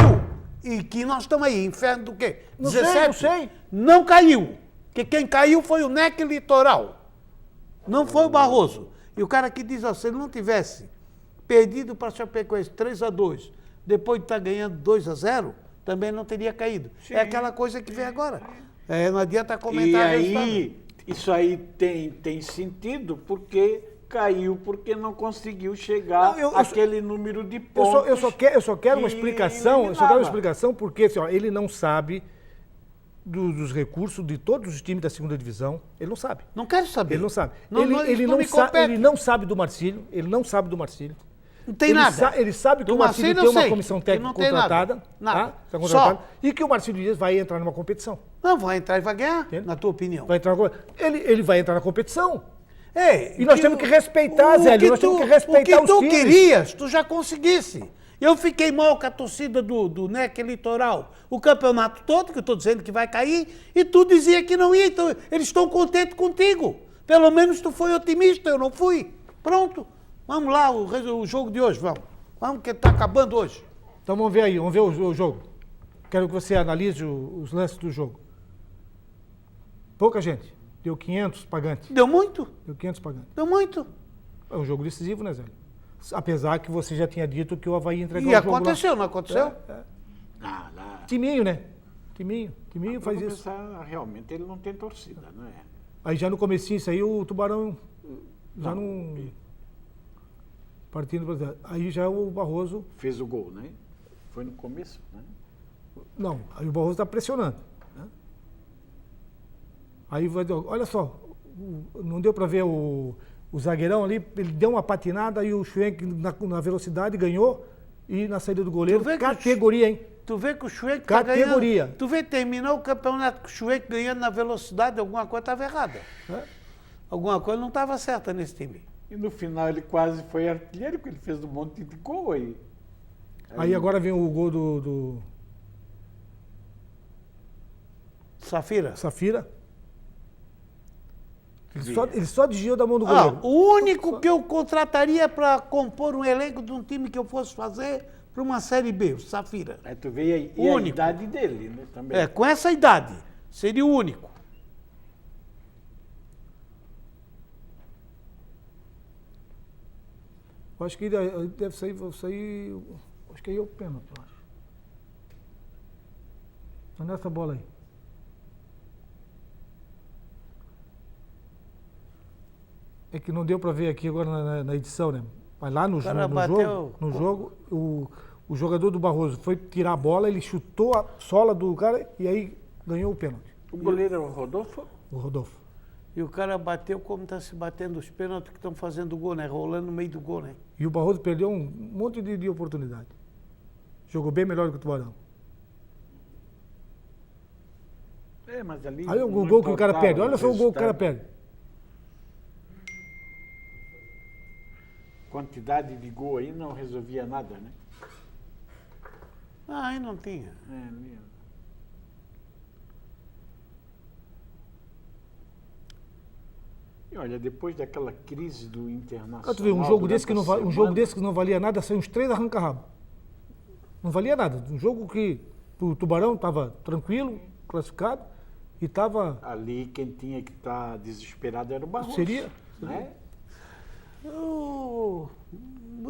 e que nós estamos aí, inferno do quê? Não sei. Não caiu. Porque quem caiu foi o NEC Litoral. Não foi o Barroso. E o cara que diz, ó, se ele não tivesse perdido para Chapecoense 3-2, depois de estar ganhando 2-0, também não teria caído. É aquela coisa que vem agora. Não adianta E comentar resultado. aí, isso aí tem sentido porque caiu, porque não conseguiu chegar Não, àquele número de pontos. Eu só quero uma que explicação, eliminava. porque assim, ó, ele não sabe dos recursos de todos os times da segunda divisão, ele não sabe. Não quero saber. Ele não sabe. Não, Ele não me compete. não sabe do Marcílio, ele não sabe do Marcílio. Não tem nada. Ele sabe que Do o Marcílio Marcílio, tem eu uma sei, comissão que técnica não tem nada. contratada. Nada. Tá? Só. Tá contratada, e que o Marcílio Dias vai entrar numa competição. Não, vai entrar e vai ganhar, Entende? na tua opinião. Vai entrar ele vai entrar na competição. É, E nós temos que respeitar, Zé, nós temos que respeitar os O que tu times. querias, tu já conseguisse. Eu fiquei mal com a torcida do NEC Litoral o campeonato todo, que eu estou dizendo que vai cair, e tu dizia que não ia, então eles estão contentes contigo. Pelo menos tu foi otimista, eu não fui. Pronto, vamos lá, o jogo de hoje, vamos. Vamos, que está acabando hoje. Então vamos ver aí, vamos ver o jogo. Quero que você analise os lances do jogo. Pouca gente. Deu 500 pagantes. Deu muito? Deu 500 pagantes. Deu muito. É um jogo decisivo, né, Zé? Apesar que você já tinha dito que o Avaí entregou E o jogo aconteceu, lá. não aconteceu? Lá. Timinho, né? Timinho faz Pra isso. começar, realmente ele não tem torcida, não é? Aí já no comecinho, isso aí, o Tubarão já não... Partindo para Zé. Aí já o Barroso... Fez o gol, né? Foi no começo, né? Não, aí o Barroso está pressionando. Né? Aí vai... Olha só, não deu para ver o zagueirão ali, ele deu uma patinada e o Schwenk na velocidade ganhou e na saída do goleiro, Tu vê que categoria, hein? Tu vê que o Schwenk tá ganhando. Categoria. Tu vê, terminou o campeonato com o Schwenk ganhando na velocidade, alguma coisa estava errada. Né? Alguma coisa não estava certa nesse time. E no final ele quase foi artilheiro, porque ele fez um monte de gol aí. Aí agora vem o gol do Safira? Safira. Ele só desviou da mão do goleiro. O único que eu contrataria para compor um elenco de um time que eu fosse fazer para uma Série B, o Safira. Aí tu vê aí, O e a único. idade dele, né? Também. É, com essa idade, seria o único. Eu acho que ele deve sair, acho que aí é o pênalti, eu acho. Tá nessa bola aí. É que não deu para ver aqui agora na edição, né? Mas lá no cara jogo, o jogador do Barroso foi tirar a bola, ele chutou a sola do cara e aí ganhou o pênalti. O goleiro é o Rodolfo? O Rodolfo. E o cara bateu como está se batendo os pênaltis que estão fazendo o gol, né? Rolando no meio do gol, né? E o Barroso perdeu um monte de oportunidade. Jogou bem melhor que o Tubarão. É, mas ali. Aí o não gol que o cara importava perde. Olha só o gol que o cara resultado. perde. Quantidade de gol aí não resolvia nada, né? Ah, aí não tinha. É, ali, ó. E olha, depois daquela crise do Internacional. Tu vê, um jogo durante desse que a não semana, um jogo desse que não valia nada, saiu uns 3 arranca-rabo. Não valia nada. Um jogo que o Tubarão estava tranquilo, classificado, e estava. Ali quem tinha que estar desesperado era o Barroso. Seria. Né? O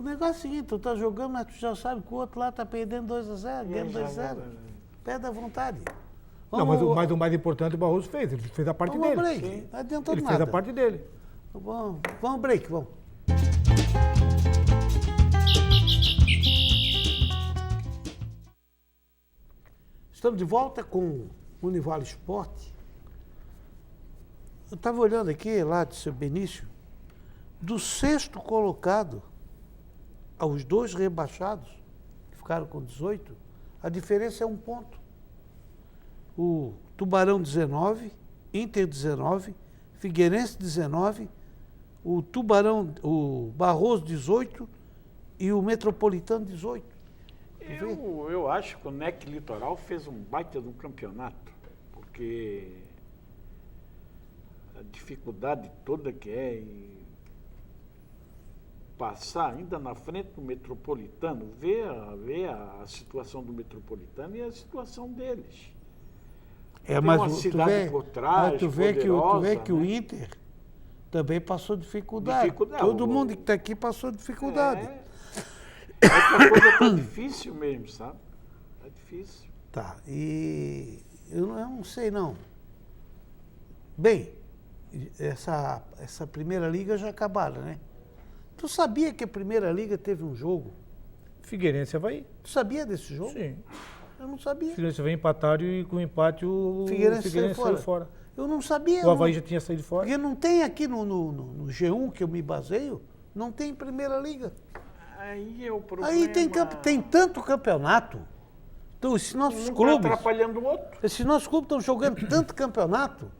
negócio é o seguinte, tu tá jogando, mas tu já sabe que o outro lá tá perdendo 2-0, ganhando 2-0. Perde à vontade. Não, mas o mais importante o Barroso fez. Ele fez a parte Vamos ao dele. break. Não adiantou Ele nada. fez a parte dele. Vamos ao break, vamos. Estamos de volta com o Univale Esporte. Eu estava olhando aqui lá de seu Benício, do 6º colocado aos 2 rebaixados, que ficaram com 18, a diferença é 1 ponto. O Tubarão 19, Inter 19, Figueirense 19, o Barroso 18 e o Metropolitano 18. Eu acho que o NEC Litoral fez um baita de um campeonato, porque a dificuldade toda que é e passar ainda na frente do Metropolitano, ver a situação do Metropolitano e a situação deles. Tem Mas uma cidade por trás, tu vê que o né? Inter também passou dificuldade. Dificuldade. Todo mundo que está aqui passou dificuldade. Outra coisa tá difícil mesmo, sabe? Tá difícil. Tá, e eu não sei não. Bem, essa primeira liga já acabaram, né? Tu sabia que a primeira liga teve um jogo? Figueirense e Avaí. Tu sabia desse jogo? Sim. Eu não sabia. Figueirense e Avaí empataram e com o empate o Figueirense saiu fora. Eu não sabia. O Avaí já tinha saído fora. Porque não tem aqui no G1 que eu me baseio, não tem primeira liga. Aí é o problema. Aí tem tanto campeonato. Então, esses nossos Um clubes. atrapalhando o outro. Esses nossos clubes estão jogando tanto campeonato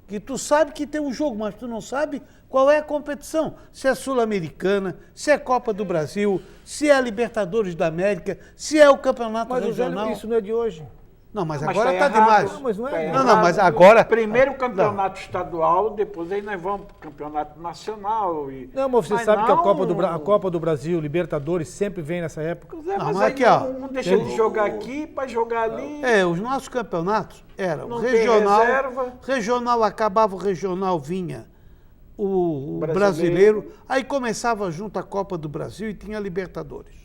que tu sabe que tem um jogo, mas tu não sabe qual é a competição. Se é Sul-Americana, se é Copa do Brasil, se é a Libertadores da América, se é o campeonato Mas regional. Zélio, isso não é de hoje. Não, mas Mas agora tá tá errado. demais. Não, mas não é. Tá Não, mas errado. agora. Primeiro o campeonato estadual, depois aí nós vamos para o campeonato nacional. Não, mas você sabe que a não- Copa do Brasil, Libertadores, sempre vem nessa época. Pois é, Não, mas mas aí aqui, ó, um deixa de jogar aqui para jogar ali. Os nossos campeonatos eram Não tem regional. reserva. Regional acabava o regional, vinha o Brasileiro. brasileiro. Aí começava junto a Copa do Brasil e tinha a Libertadores.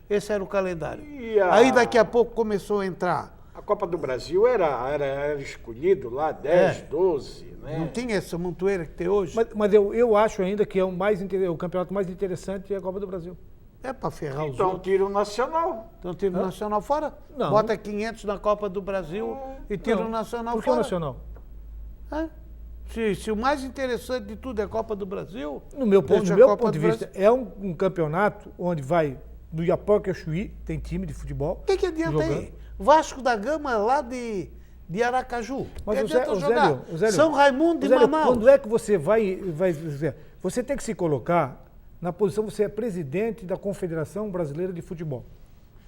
Esse era o calendário. E Aí daqui a pouco começou a entrar. A Copa do Brasil era escolhido lá, 10, É. 12, né? Não tinha essa montoeira que tem hoje. Mas eu acho ainda que é o campeonato mais interessante é a Copa do Brasil. É para ferrar os Então outros. tira o nacional. Então tira o Nacional fora. Não. Bota 500 na Copa do Brasil e tira Não. o Nacional Por que o fora. Nacional? É. Se o mais interessante de tudo é a Copa do Brasil... No meu ponto, deixa no a meu Copa ponto de do vista, é um campeonato onde vai do Iapoque ao Chuí, tem time de futebol. O que adianta jogando. aí? Vasco da Gama lá de Aracaju. Mas que o Zé- adianta o jogar? Zélio, o Zélio, São Raimundo de Zélio, Manaus. quando é que você vai dizer? Você tem que se colocar na posição, você é presidente da Confederação Brasileira de Futebol.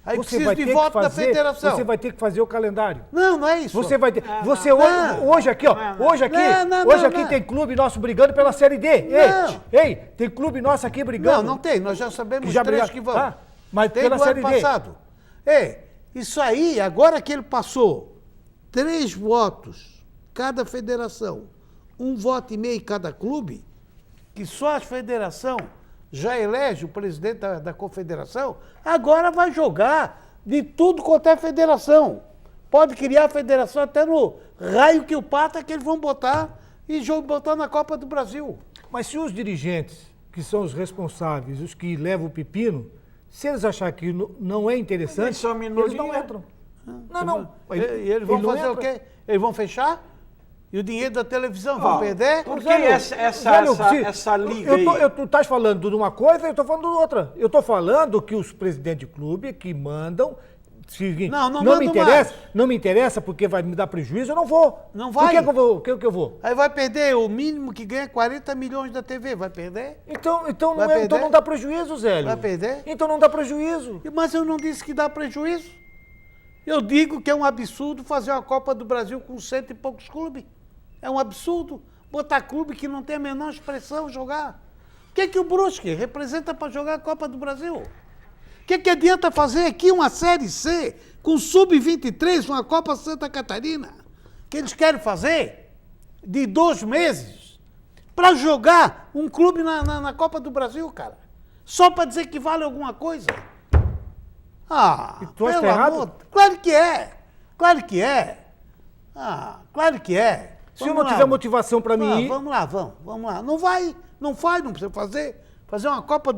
Aí Você precisa vai de ter que voto da fazer, federação. Você vai ter que fazer o calendário. Não é isso. Você vai ter. Você não. hoje aqui, ó. Não, não. Hoje aqui, Não, hoje não, aqui não. tem clube nosso brigando pela Série D. Não. Ei, tem clube nosso aqui brigando. Não tem. Nós já sabemos Que já os três brigaram. que vão. Ah, mas tem pela do ano Série D. passado. Isso aí, agora que ele passou 3 votos cada federação, 1,5 voto cada clube, que só a federação já elege o presidente da confederação, agora vai jogar de tudo quanto é federação. Pode criar a federação até no raio que o pata que eles vão botar e botar na Copa do Brasil. Mas se os dirigentes, que são os responsáveis, os que levam o pepino, se eles acharem que não é interessante, Eles são minoria. eles não entram. Não. E eles vão Ele não fazer o entra. quê? Eles vão fechar? E o dinheiro da televisão vão perder? Por que Zélio, essa liga aí? Tu estás falando de uma coisa, eu estou falando de outra. Eu estou falando que os presidentes de clube que mandam. Seguinte, Não me mando interessa, mais. não me interessa porque vai me dar prejuízo, eu não vou. Não vai. Por que eu vou? Por que eu vou? Aí vai perder o mínimo que ganha 40 milhões da TV, vai perder? Então Vai então perder? não dá prejuízo, Zélio. Vai perder? Então não dá prejuízo. Mas eu não disse que dá prejuízo. Eu digo que é um absurdo fazer uma Copa do Brasil com 100 e poucos clubes. É um absurdo botar clube que não tem a menor expressão jogar. O que o Brusque representa para jogar a Copa do Brasil? O que adianta fazer aqui uma Série C com Sub-23, uma Copa Santa Catarina? Que eles querem fazer de 2 meses para jogar um clube na Copa do Brasil, cara. Só para dizer que vale alguma coisa. E tu acha que tá errado? Claro que é. Claro que é. Claro que é. Se eu não tiver motivação para mim ir, Vamos lá. Não vai, não precisa fazer. Fazer uma Copa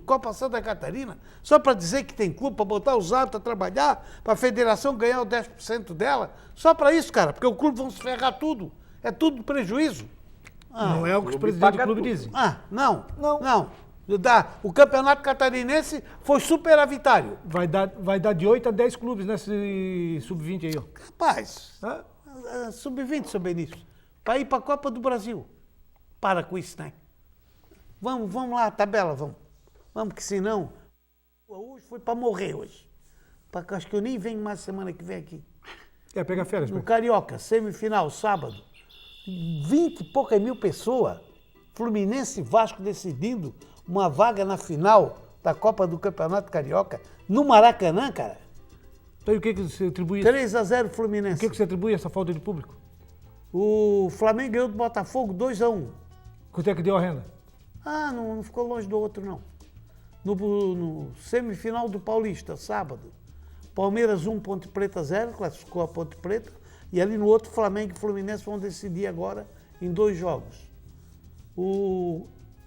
Copa Santa Catarina, só para dizer que tem clube, para botar os árbitros a trabalhar, para a federação ganhar o 10% dela. Só para isso, cara, porque o clube vão se ferrar tudo. É tudo prejuízo. não é o que os clube presidentes do paga clube tudo. dizem. Não. O campeonato catarinense foi superavitário. Vai dar de 8 a 10 clubes nesse sub-20 aí, ó. Rapaz, Hã? sub-20, seu Benício, para ir para a Copa do Brasil. Para com isso, né? Vamos lá, tabela, vamos. Vamos, que senão... Hoje foi para morrer hoje. Acho que eu nem venho mais semana que vem aqui. Quer pegar férias? No Pedro? Carioca, semifinal, sábado. 20 e poucas mil pessoas. Fluminense e Vasco decidindo uma vaga na final da Copa do Campeonato Carioca. No Maracanã, cara. Então e o que você atribui isso? 3-0 O Fluminense. que você atribui essa falta de público? O Flamengo ganhou do Botafogo 2-1. Quanto é que deu a renda? Não ficou longe do outro, não. No semifinal do Paulista, sábado. Palmeiras 1, Ponte Preta 0, classificou a Ponte Preta. E ali no outro, Flamengo e Fluminense vão decidir agora em 2 jogos. O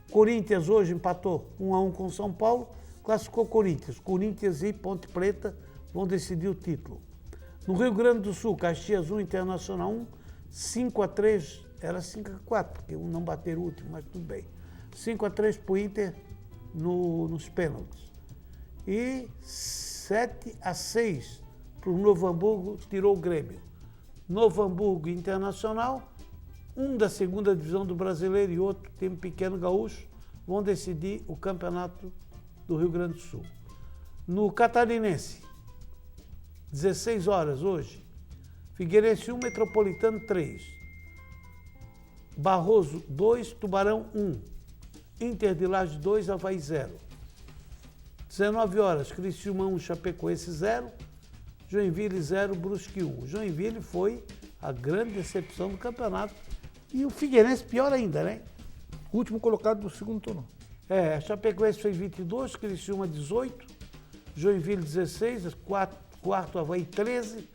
Corinthians hoje empatou 1-1 com o São Paulo, classificou Corinthians. Corinthians e Ponte Preta vão decidir o título. No Rio Grande do Sul, Caxias 1, Internacional 1, 5-3, era 5-4, porque um não bateram o último, mas tudo bem. 5-3 para o Inter nos pênaltis. E 7-6 para o Novo Hamburgo, tirou o Grêmio. Novo Hamburgo Internacional, um da segunda divisão do Brasileiro e outro time pequeno gaúcho, vão decidir o campeonato do Rio Grande do Sul. No Catarinense, 16 horas hoje, Figueirense 1, Metropolitano 3, Barroso 2, Tubarão 1, Inter de Lages 2, Avaí 0. 19 horas, Criciúma 1, Chapecoense 0, Joinville 0, Brusque 1. Joinville foi a grande decepção do campeonato. E o Figueirense pior ainda, né? Último colocado do segundo turno. A Chapecoense fez 22, Criciúma 18, Joinville 16, quarto Avaí 13.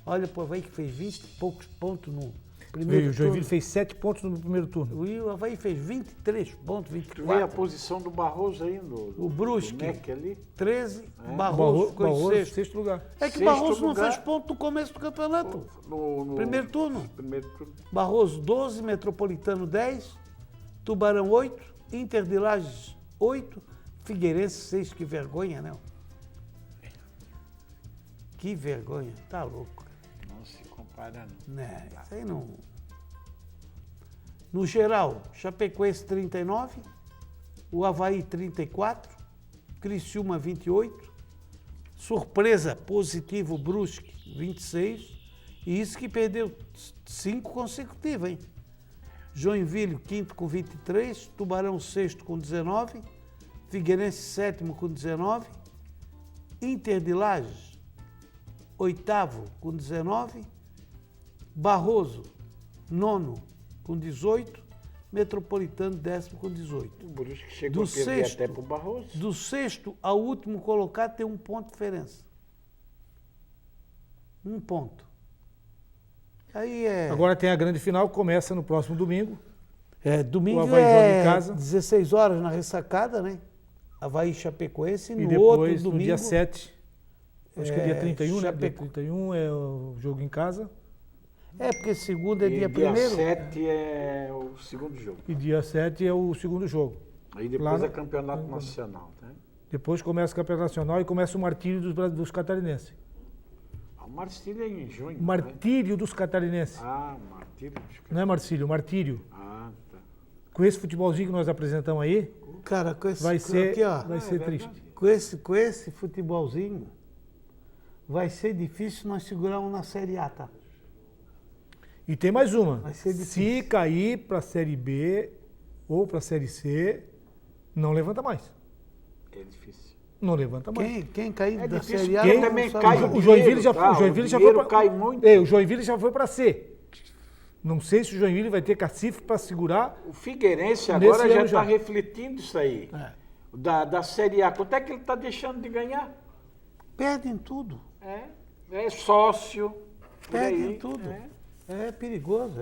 Olha pro Avaí que fez 20 e poucos pontos no primeiro O Joinville turno. fez 7 pontos no primeiro turno. E o Avaí fez 23 pontos, Tu vê a 24. posição do Barroso aí, O Brusque, do MEC ali. 13, Barroso ficou em sexto. sexto lugar. É que Sexto Barroso não lugar. fez ponto no começo do campeonato. No Primeiro turno. Primeiro turno. Barroso 12, Metropolitano 10, Tubarão 8, Inter de Lages 8, Figueirense 6. Que vergonha, né? Que vergonha, tá louco. Não se compara, não. Né, isso aí não. No geral, Chapecoense 39, o Avaí 34, Criciúma 28, surpresa positivo Brusque 26, e isso que perdeu 5 consecutivas, hein? Joinville, quinto com 23, Tubarão, sexto com 19, Figueirense, sétimo com 19, Inter de Lages, oitavo com 19, Barroso, nono com 18, Metropolitano, décimo com 18. O Brusque chegou Do a perder sexto. até pro Barroso. Do sexto ao último colocado tem 1 ponto de diferença. 1 ponto. Aí é... Agora tem a grande final, começa no próximo domingo. Domingo o Avaí joga em é casa. 16 horas na ressacada, né? Avaí e Chapecoense. E No depois, outro no domingo... dia 7, acho que é dia 31, né? Dia Chapeco- 31 é o jogo em casa. porque segunda é E dia dia 1º. 7 é o segundo jogo. E dia 7 é o segundo jogo. Aí depois Lá no- é campeonato nacional, né? Depois começa o Campeonato Nacional e começa o martírio dos catarinenses. O Marcílio é em junho, né? Martírio dos catarinenses. Ah, Martírio. Não é Marcílio, martírio. Ah, tá. Com esse futebolzinho que nós apresentamos aí, Cara, com esse... vai ser, Aqui, ó. vai ser verdade. triste. Com esse futebolzinho, vai ser difícil nós segurarmos na Série A, tá? E tem mais uma. Vai ser Se difícil. cair para a Série B ou para a Série C, não levanta mais. É difícil. Não levanta mais. Quem cair É da difícil, Série A... porque não também sabe cai mais. O Joinville já, tá? o Joinville O já foi dinheiro pra, cai muito. o Joinville já foi para C. Não sei se o Joinville vai ter cacife para segurar. O Figueirense Nesse agora já ano está já. refletindo isso aí. Da Série A. Quanto é que ele está deixando de ganhar? Perdem tudo. É sócio. por Perdem aí, tudo. é. É perigoso.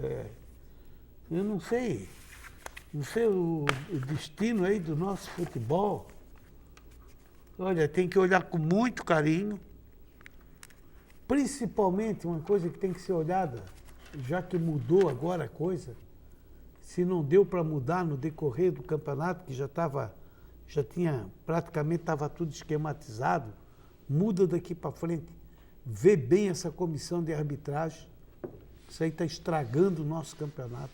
Eu não sei. Não sei o destino aí do nosso futebol. Olha, tem que olhar com muito carinho. Principalmente uma coisa que tem que ser olhada, já que mudou agora a coisa, se não deu para mudar no decorrer do campeonato, que praticamente estava tudo esquematizado, muda daqui para frente. Vê bem essa comissão de arbitragem. Isso aí está estragando o nosso campeonato.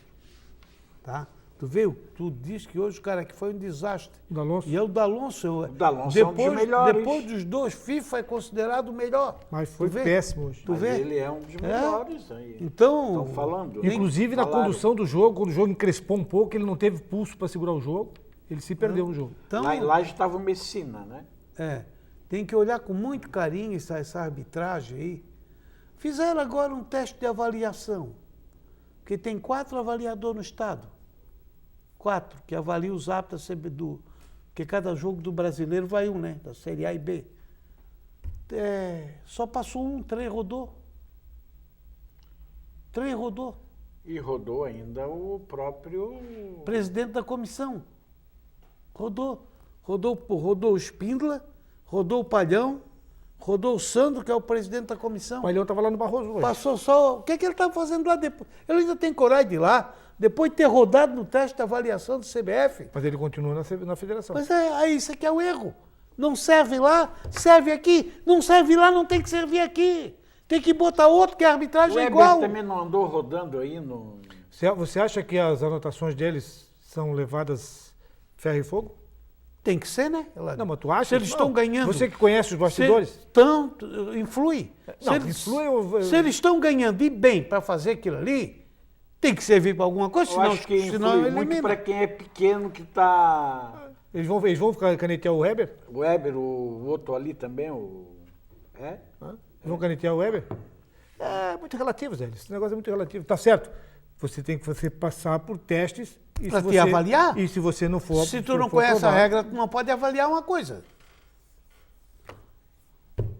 Tá? Tu viu? Tu diz que hoje o cara que foi um desastre. O D'Alonso. E é o D'Alonso. O D'Alonso é um dos melhores. Depois dos dois, FIFA é considerado o melhor. Mas foi Tu vê? péssimo hoje. Tu Mas vê? ele é um dos melhores aí. Então, Estão falando. né? Inclusive na Falaram. condução do jogo, quando o jogo encrespou um pouco, ele não teve pulso para segurar o jogo, ele se perdeu no jogo. então Lá em Laje estava o Messina, né? tem que olhar com muito carinho essa arbitragem aí. Fizeram agora um teste de avaliação, porque tem 4 avaliadores no estado. 4, que avaliam os aptos porque cada jogo do brasileiro vai um, né? Da Série A e B. Só passou um, 3 rodou. 3 rodou. E rodou ainda o próprio. Presidente da comissão. Rodou o Espíndola, rodou o Palhão, rodou o Sandro, que é o presidente da comissão. O Palhão estava lá no Barroso hoje. Passou só. O que ele estava fazendo lá depois? Ele ainda tem coragem de ir lá, depois de ter rodado no teste de avaliação do CBF. Mas ele continua na federação. Mas aí isso aqui é o erro. Não serve lá, serve aqui. Não serve lá, não tem que servir aqui. Tem que botar outro que a arbitragem O é Weber igual. também não andou rodando aí no... Você acha que as anotações deles são levadas ferro e fogo? Tem que ser, né? Não, mas tu acha? Se eles estão ganhando... Você que conhece os bastidores? Tanto, influi. Não, influi ou... Se eles estão ganhando e bem para fazer aquilo ali, tem que servir para alguma coisa, Eu senão, acho que senão influi muito elimina. para quem é pequeno que está... Eles vão canetear o Weber? O Weber, o outro ali também, o... É? Hã? Vão canetear o Weber? É muito relativo, Zé. Esse negócio é muito relativo. Tá certo. Você tem que passar por testes. Para te avaliar? E se você não for... Se tu não conhece a regra, tu não pode avaliar uma coisa.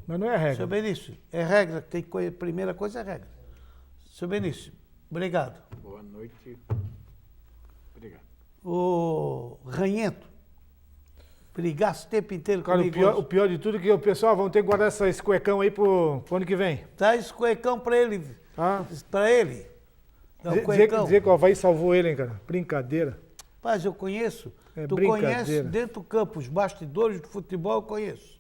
Mas não é a regra. Seu Benício, é regra, tem que conhecer. Primeira coisa é regra. Seu Benício, obrigado. Boa noite. Obrigado. O Ranhento, brigasse o tempo inteiro Cara, comigo. o pior de tudo é que o pessoal vão ter que guardar esse cuecão aí pro ano que vem. Traz cuecão para ele. Tá? Para ele. Dá um Dizer que o Avaí salvou ele, hein, cara? Brincadeira. Rapaz, eu conheço. É Tu brincadeira. conhece dentro do campo, os bastidores do futebol, eu conheço.